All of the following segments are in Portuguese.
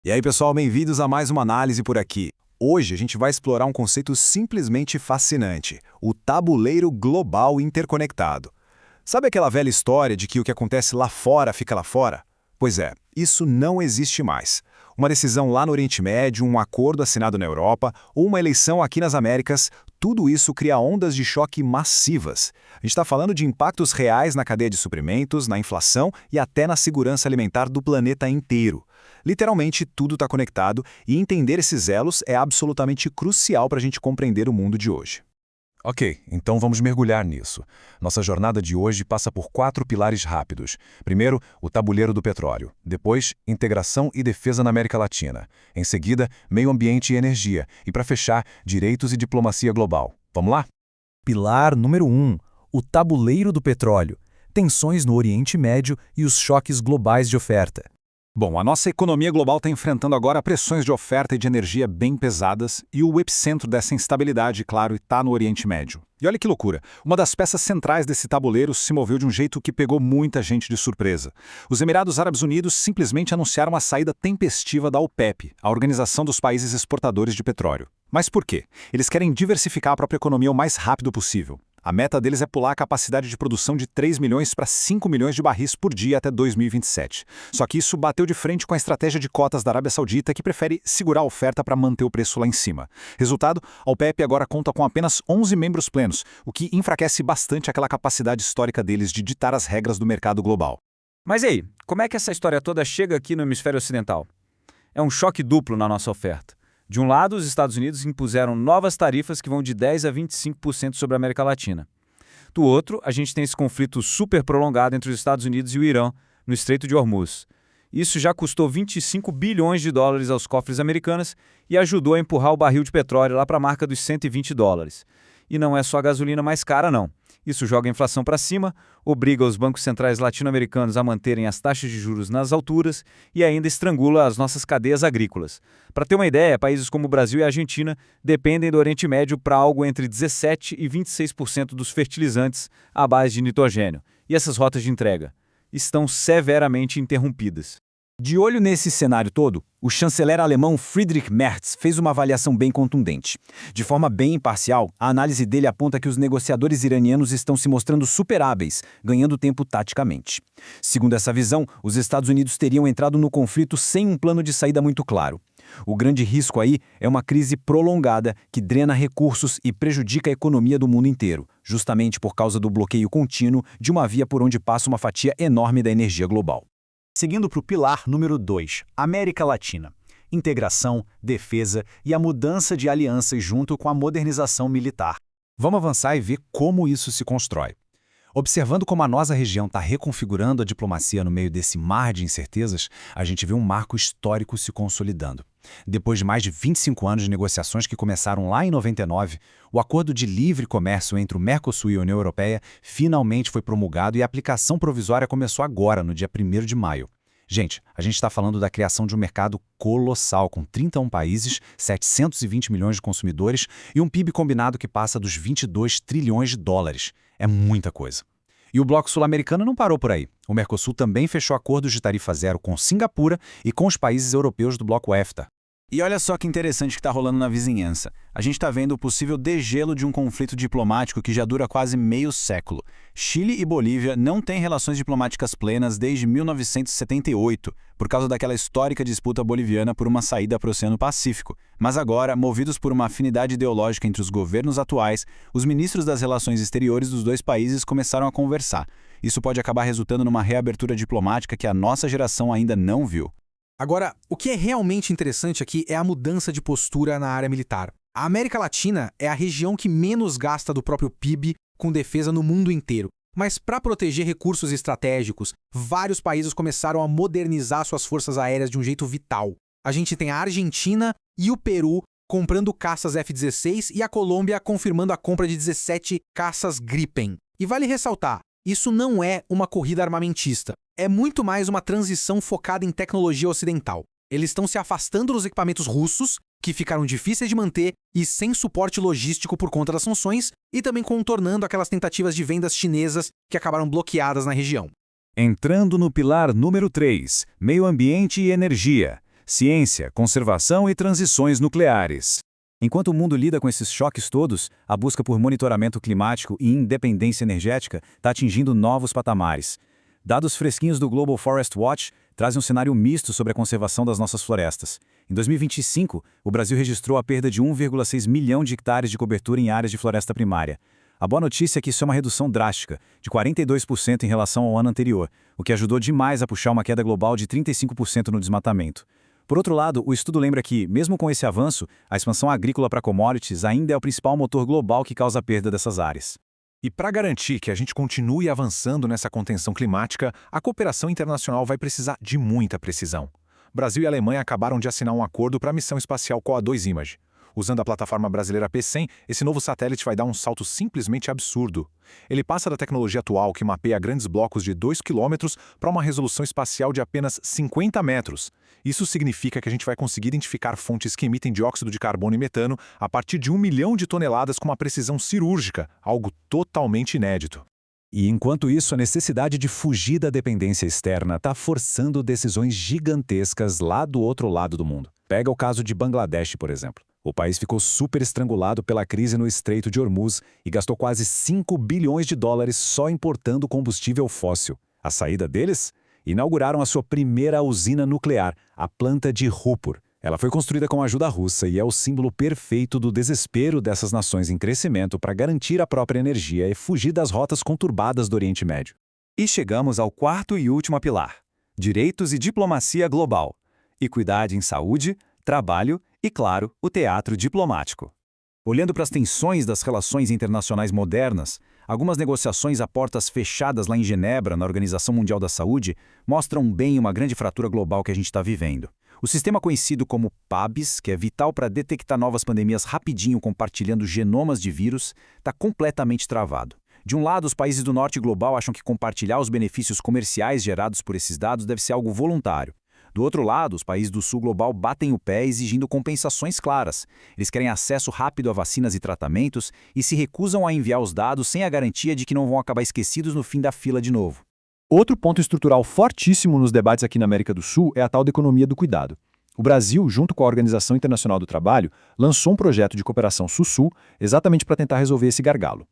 E aí, pessoal, bem-vindos a mais uma análise por aqui. Hoje a gente vai explorar um conceito simplesmente fascinante, o tabuleiro global interconectado. Sabe aquela velha história de que o que acontece lá fora fica lá fora? Pois é, isso não existe mais. Uma decisão lá no Oriente Médio, um acordo assinado na Europa ou uma eleição aqui nas Américas, tudo isso cria ondas de choque massivas. A gente está falando de impactos reais na cadeia de suprimentos, na inflação e até na segurança alimentar do planeta inteiro. Literalmente, tudo está conectado e entender esses elos é absolutamente crucial para a gente compreender o mundo de hoje. Ok, então vamos mergulhar nisso. Nossa jornada de hoje passa por 4 pilares rápidos. Primeiro, o tabuleiro do petróleo. Depois, integração e defesa na América Latina. Em seguida, meio ambiente e energia. E para fechar, direitos e diplomacia global. Vamos lá? Pilar número 1. O tabuleiro do petróleo. Tensões no Oriente Médio e os choques globais de oferta. Bom, a nossa economia global está enfrentando agora pressões de oferta e de energia bem pesadas e o epicentro dessa instabilidade, claro, está no Oriente Médio. E olha que loucura, uma das peças centrais desse tabuleiro se moveu de um jeito que pegou muita gente de surpresa. Os Emirados Árabes Unidos simplesmente anunciaram a saída tempestiva da OPEP, a Organização dos Países Exportadores de Petróleo. Mas por quê? Eles querem diversificar a própria economia o mais rápido possível. A meta deles é pular a capacidade de produção de 3 milhões para 5 milhões de barris por dia até 2027. Só que isso bateu de frente com a estratégia de cotas da Arábia Saudita, que prefere segurar a oferta para manter o preço lá em cima. Resultado, a OPEP agora conta com apenas 11 membros plenos, o que enfraquece bastante aquela capacidade histórica deles de ditar as regras do mercado global. Mas e aí, como é que essa história toda chega aqui no hemisfério ocidental? É um choque duplo na nossa oferta. De um lado, os Estados Unidos impuseram novas tarifas que vão de 10% a 25% sobre a América Latina. Do outro, a gente tem esse conflito super prolongado entre os Estados Unidos e o Irã, no Estreito de Hormuz. Isso já custou 25 bilhões de dólares aos cofres americanos e ajudou a empurrar o barril de petróleo lá para a marca dos 120 dólares. E não é só a gasolina mais cara, não. Isso joga a inflação para cima, obriga os bancos centrais latino-americanos a manterem as taxas de juros nas alturas e ainda estrangula as nossas cadeias agrícolas. Para ter uma ideia, países como o Brasil e a Argentina dependem do Oriente Médio para algo entre 17% e 26% dos fertilizantes à base de nitrogênio. E essas rotas de entrega estão severamente interrompidas. De olho nesse cenário todo, o chanceler alemão Friedrich Merz fez uma avaliação bem contundente. De forma bem imparcial, a análise dele aponta que os negociadores iranianos estão se mostrando superáveis, ganhando tempo taticamente. Segundo essa visão, os Estados Unidos teriam entrado no conflito sem um plano de saída muito claro. O grande risco aí é uma crise prolongada que drena recursos e prejudica a economia do mundo inteiro, justamente por causa do bloqueio contínuo de uma via por onde passa uma fatia enorme da energia global. Seguindo para o pilar número 2, América Latina. Integração, defesa e a mudança de alianças junto com a modernização militar. Vamos avançar e ver como isso se constrói. Observando como a nossa região está reconfigurando a diplomacia no meio desse mar de incertezas, a gente vê um marco histórico se consolidando. Depois de mais de 25 anos de negociações que começaram lá em 99, o Acordo de Livre Comércio entre o Mercosul e a União Europeia finalmente foi promulgado e a aplicação provisória começou agora, no dia 1º de maio. Gente, a gente está falando da criação de um mercado colossal, com 31 países, 720 milhões de consumidores e um PIB combinado que passa dos 22 trilhões de dólares. É muita coisa. E o Bloco Sul-Americano não parou por aí. O Mercosul também fechou acordos de tarifa zero com Singapura e com os países europeus do Bloco EFTA. E olha só que interessante que está rolando na vizinhança. A gente está vendo o possível degelo de um conflito diplomático que já dura quase meio século. Chile e Bolívia não têm relações diplomáticas plenas desde 1978, por causa daquela histórica disputa boliviana por uma saída para o Oceano Pacífico. Mas agora, movidos por uma afinidade ideológica entre os governos atuais, os ministros das relações exteriores dos dois países começaram a conversar. Isso pode acabar resultando numa reabertura diplomática que a nossa geração ainda não viu. Agora, o que é realmente interessante aqui é a mudança de postura na área militar. A América Latina é a região que menos gasta do próprio PIB com defesa no mundo inteiro. Mas para proteger recursos estratégicos, vários países começaram a modernizar suas forças aéreas de um jeito vital. A gente tem a Argentina e o Peru comprando caças F-16 e a Colômbia confirmando a compra de 17 caças Gripen. E vale ressaltar, isso não é uma corrida armamentista. É muito mais uma transição focada em tecnologia ocidental. Eles estão se afastando dos equipamentos russos, que ficaram difíceis de manter e sem suporte logístico por conta das sanções, e também contornando aquelas tentativas de vendas chinesas que acabaram bloqueadas na região. Entrando no pilar número 3, meio ambiente e energia. ciência, conservação e transições nucleares. Enquanto o mundo lida com esses choques todos, a busca por monitoramento climático e independência energética está atingindo novos patamares. Dados fresquinhos do Global Forest Watch trazem um cenário misto sobre a conservação das nossas florestas. Em 2025, o Brasil registrou a perda de 1,6 milhão de hectares de cobertura em áreas de floresta primária. A boa notícia é que isso é uma redução drástica, de 42% em relação ao ano anterior, o que ajudou demais a puxar uma queda global de 35% no desmatamento. Por outro lado, o estudo lembra que, mesmo com esse avanço, a expansão agrícola para commodities ainda é o principal motor global que causa a perda dessas áreas. E para garantir que a gente continue avançando nessa contenção climática, a cooperação internacional vai precisar de muita precisão. Brasil e Alemanha acabaram de assinar um acordo para a missão espacial COA2 Image. Usando a plataforma brasileira P100, esse novo satélite vai dar um salto simplesmente absurdo. Ele passa da tecnologia atual, que mapeia grandes blocos de 2 km, para uma resolução espacial de apenas 50 metros. Isso significa que a gente vai conseguir identificar fontes que emitem dióxido de carbono e metano a partir de 1 milhão de toneladas com uma precisão cirúrgica, algo totalmente inédito. E enquanto isso, a necessidade de fugir da dependência externa está forçando decisões gigantescas lá do outro lado do mundo. Pega o caso de Bangladesh, por exemplo. O país ficou super estrangulado pela crise no Estreito de Hormuz e gastou quase 5 bilhões de dólares só importando combustível fóssil. A saída deles? Inauguraram a sua primeira usina nuclear, a planta de Rupur. Ela foi construída com a ajuda russa e é o símbolo perfeito do desespero dessas nações em crescimento para garantir a própria energia e fugir das rotas conturbadas do Oriente Médio. E chegamos ao quarto e último pilar: direitos e diplomacia global. Equidade em saúde, trabalho e, claro, o teatro diplomático. Olhando para as tensões das relações internacionais modernas, algumas negociações a portas fechadas lá em Genebra, na Organização Mundial da Saúde, mostram bem uma grande fratura global que a gente está vivendo. O sistema conhecido como PABS, que é vital para detectar novas pandemias rapidinho compartilhando genomas de vírus, está completamente travado. De um lado, os países do norte global acham que compartilhar os benefícios comerciais gerados por esses dados deve ser algo voluntário. Do outro lado, os países do sul global batem o pé exigindo compensações claras. Eles querem acesso rápido a vacinas e tratamentos e se recusam a enviar os dados sem a garantia de que não vão acabar esquecidos no fim da fila de novo. Outro ponto estrutural fortíssimo nos debates aqui na América do Sul é a tal da economia do cuidado. O Brasil, junto com a Organização Internacional do Trabalho, lançou um projeto de cooperação Sul-Sul exatamente para tentar resolver esse gargalo.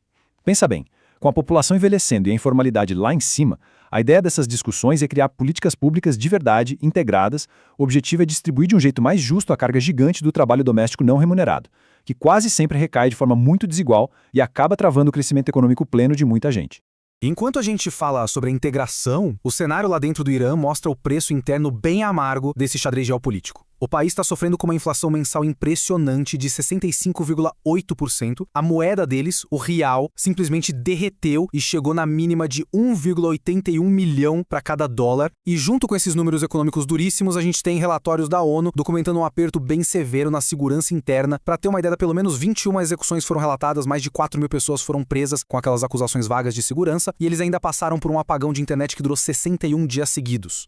Pensa bem, com a população envelhecendo e a informalidade lá em cima, a ideia dessas discussões é criar políticas públicas de verdade, integradas. O objetivo é distribuir de um jeito mais justo a carga gigante do trabalho doméstico não remunerado, que quase sempre recai de forma muito desigual e acaba travando o crescimento econômico pleno de muita gente. Enquanto a gente fala sobre a integração, o cenário lá dentro do Irã mostra o preço interno bem amargo desse xadrez geopolítico. O país está sofrendo com uma inflação mensal impressionante de 65,8%. A moeda deles, o rial, simplesmente derreteu e chegou na mínima de 1,81 milhão para cada dólar. E junto com esses números econômicos duríssimos, a gente tem relatórios da ONU documentando um aperto bem severo na segurança interna. Para ter uma ideia, pelo menos 21 execuções foram relatadas, mais de 4 mil pessoas foram presas com aquelas acusações vagas de segurança, e eles ainda passaram por um apagão de internet que durou 61 dias seguidos.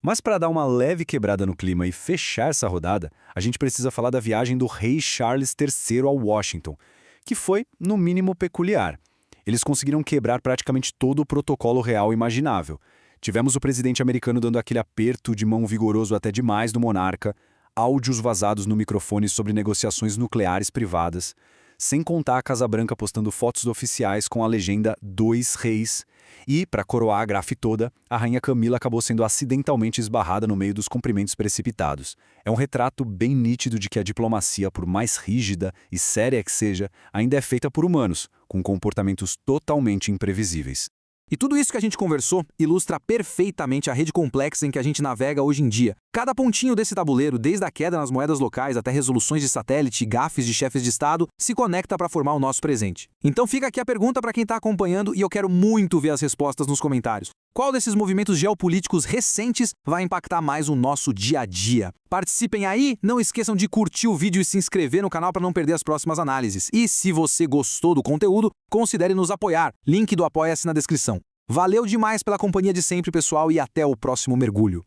Mas para dar uma leve quebrada no clima e fechar essa rodada, a gente precisa falar da viagem do rei Charles III ao Washington, que foi, no mínimo, peculiar. Eles conseguiram quebrar praticamente todo o protocolo real imaginável. Tivemos o presidente americano dando aquele aperto de mão vigoroso até demais do monarca, áudios vazados no microfone sobre negociações nucleares privadas, sem contar a Casa Branca postando fotos oficiais com a legenda Dois Reis. E, para coroar a gafe toda, a rainha Camila acabou sendo acidentalmente esbarrada no meio dos cumprimentos precipitados. É um retrato bem nítido de que a diplomacia, por mais rígida e séria que seja, ainda é feita por humanos, com comportamentos totalmente imprevisíveis. E tudo isso que a gente conversou ilustra perfeitamente a rede complexa em que a gente navega hoje em dia. Cada pontinho desse tabuleiro, desde a queda nas moedas locais até resoluções de satélite e gafes de chefes de Estado, se conecta para formar o nosso presente. Então fica aqui a pergunta para quem está acompanhando e eu quero muito ver as respostas nos comentários. Qual desses movimentos geopolíticos recentes vai impactar mais o nosso dia a dia? Participem aí, não esqueçam de curtir o vídeo e se inscrever no canal para não perder as próximas análises. E se você gostou do conteúdo, considere nos apoiar. Link do Apoia-se na descrição. Valeu demais pela companhia de sempre, pessoal, e até o próximo mergulho.